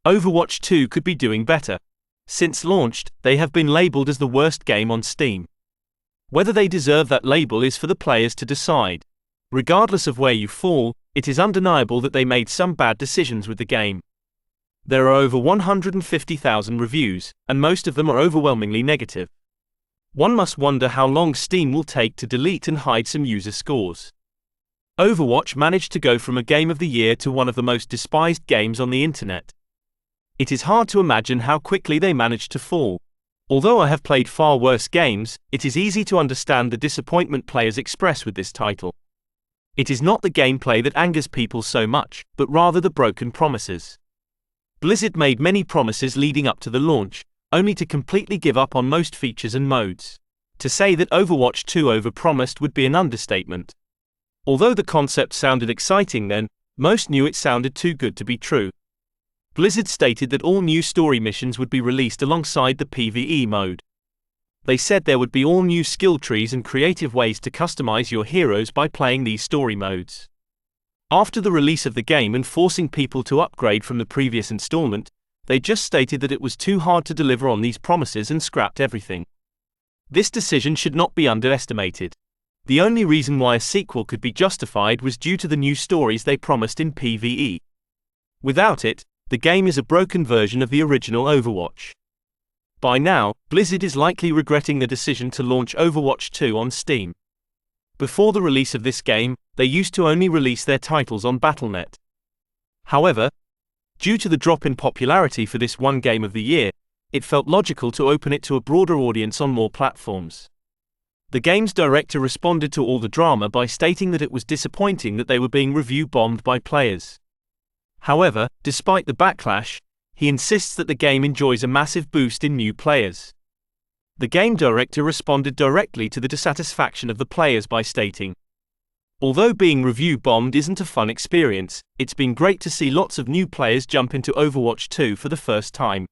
Overwatch 2 could be doing better. Since launched, they have been labeled as the worst game on Steam. Whether they deserve that label is for the players to decide. Regardless of where you fall, it is undeniable that they made some bad decisions with the game. There are over 150,000 reviews, and most of them are overwhelmingly negative. One must wonder how long Steam will take to delete and hide some user scores. Overwatch managed to go from a game of the year to one of the most despised games on the internet. It is hard to imagine how quickly they managed to fall. Although I have played far worse games, it is easy to understand the disappointment players express with this title. It is not the gameplay that angers people so much, but rather the broken promises. Blizzard made many promises leading up to the launch, only to completely give up on most features and modes. To say that Overwatch 2 overpromised would be an understatement. Although the concept sounded exciting then, most knew it sounded too good to be true. Blizzard stated that all new story missions would be released alongside the PvE mode. They said there would be all new skill trees and creative ways to customize your heroes by playing these story modes. After the release of the game and forcing people to upgrade from the previous installment, they just stated that it was too hard to deliver on these promises and scrapped everything. This decision should not be underestimated. The only reason why a sequel could be justified was due to the new stories they promised in PvE. Without it, the game is a broken version of the original Overwatch. By now, Blizzard is likely regretting the decision to launch Overwatch 2 on Steam. Before the release of this game, they used to only release their titles on Battle.net. However, due to the drop in popularity for this one game of the year, it felt logical to open it to a broader audience on more platforms. The game's director responded to all the drama by stating that it was disappointing that they were being review bombed by players. However, despite the backlash, he insists that the game enjoys a massive boost in new players. The game director responded directly to the dissatisfaction of the players by stating, "Although being review bombed isn't a fun experience, it's been great to see lots of new players jump into Overwatch 2 for the first time.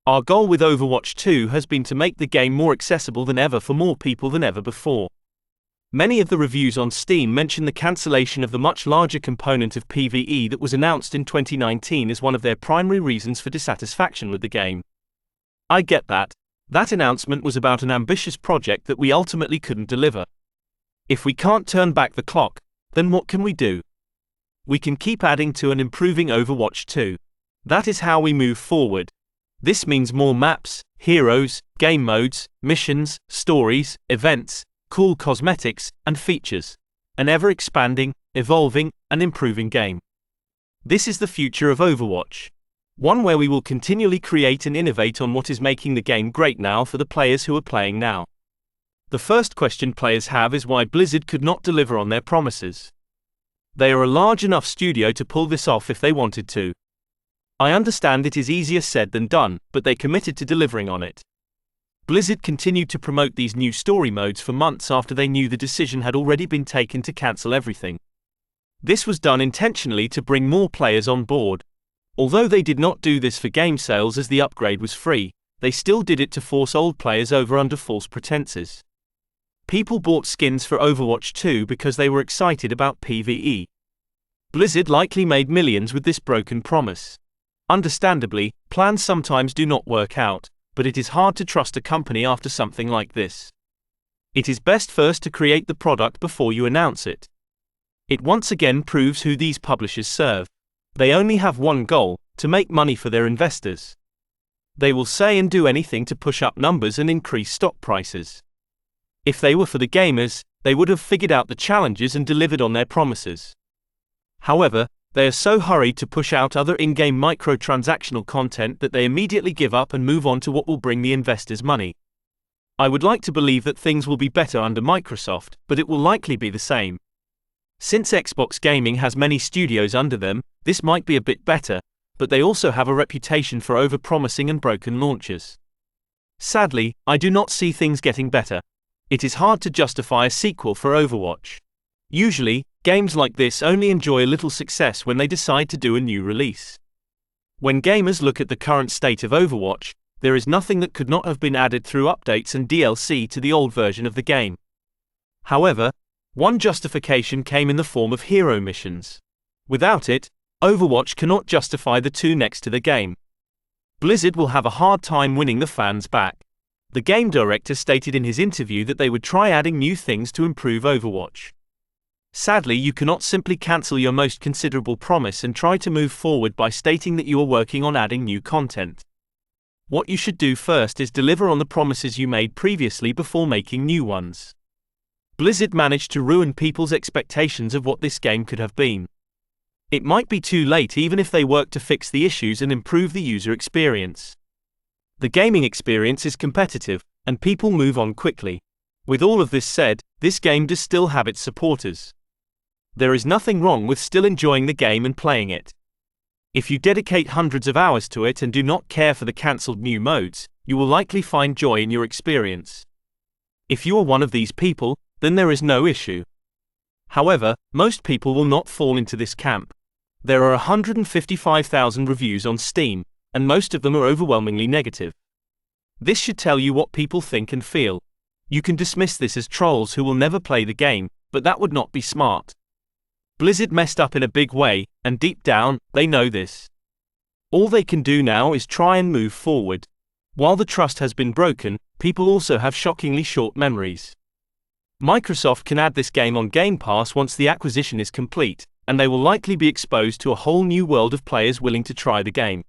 Our goal with Overwatch 2 has been to make the game more accessible than ever for more people than ever before." Many of the reviews on Steam mention the cancellation of the much larger component of PvE that was announced in 2019 as one of their primary reasons for dissatisfaction with the game. I get that. That announcement was about an ambitious project that we ultimately couldn't deliver. If we can't turn back the clock, then what can we do? We can keep adding to and improving Overwatch 2. That is how we move forward. This means more maps, heroes, game modes, missions, stories, events, cool cosmetics, and features. An ever-expanding, evolving, and improving game. This is the future of Overwatch. One where we will continually create and innovate on what is making the game great now for the players who are playing now. The first question players have is why Blizzard could not deliver on their promises. They are a large enough studio to pull this off if they wanted to. I understand it is easier said than done, but they committed to delivering on it. Blizzard continued to promote these new story modes for months after they knew the decision had already been taken to cancel everything. This was done intentionally to bring more players on board. Although they did not do this for game sales as the upgrade was free, they still did it to force old players over under false pretenses. People bought skins for Overwatch 2 because they were excited about PvE. Blizzard likely made millions with this broken promise. Understandably, plans sometimes do not work out, but it is hard to trust a company after something like this. It is best first to create the product before you announce it. It once again proves who these publishers serve. They only have one goal: to make money for their investors. They will say and do anything to push up numbers and increase stock prices. If they were for the gamers, they would have figured out the challenges and delivered on their promises. However, they are so hurried to push out other in-game microtransactional content that they immediately give up and move on to what will bring the investors money. I would like to believe that things will be better under Microsoft, but it will likely be the same. Since Xbox Gaming has many studios under them, this might be a bit better, but they also have a reputation for overpromising and broken launches. Sadly, I do not see things getting better. It is hard to justify a sequel for Overwatch. Usually, games like this only enjoy a little success when they decide to do a new release. When gamers look at the current state of Overwatch, there is nothing that could not have been added through updates and DLC to the old version of the game. However, one justification came in the form of hero missions. Without it, Overwatch cannot justify the two next to the game. Blizzard will have a hard time winning the fans back. The game director stated in his interview that they would try adding new things to improve Overwatch. Sadly, you cannot simply cancel your most considerable promise and try to move forward by stating that you are working on adding new content. What you should do first is deliver on the promises you made previously before making new ones. Blizzard managed to ruin people's expectations of what this game could have been. It might be too late even if they work to fix the issues and improve the user experience. The gaming experience is competitive, and people move on quickly. With all of this said, this game does still have its supporters. There is nothing wrong with still enjoying the game and playing it. If you dedicate hundreds of hours to it and do not care for the cancelled new modes, you will likely find joy in your experience. If you are one of these people, then there is no issue. However, most people will not fall into this camp. There are 155,000 reviews on Steam, and most of them are overwhelmingly negative. This should tell you what people think and feel. You can dismiss this as trolls who will never play the game, but that would not be smart. Blizzard messed up in a big way, and deep down, they know this. All they can do now is try and move forward. While the trust has been broken, people also have shockingly short memories. Microsoft can add this game on Game Pass once the acquisition is complete, and they will likely be exposed to a whole new world of players willing to try the game.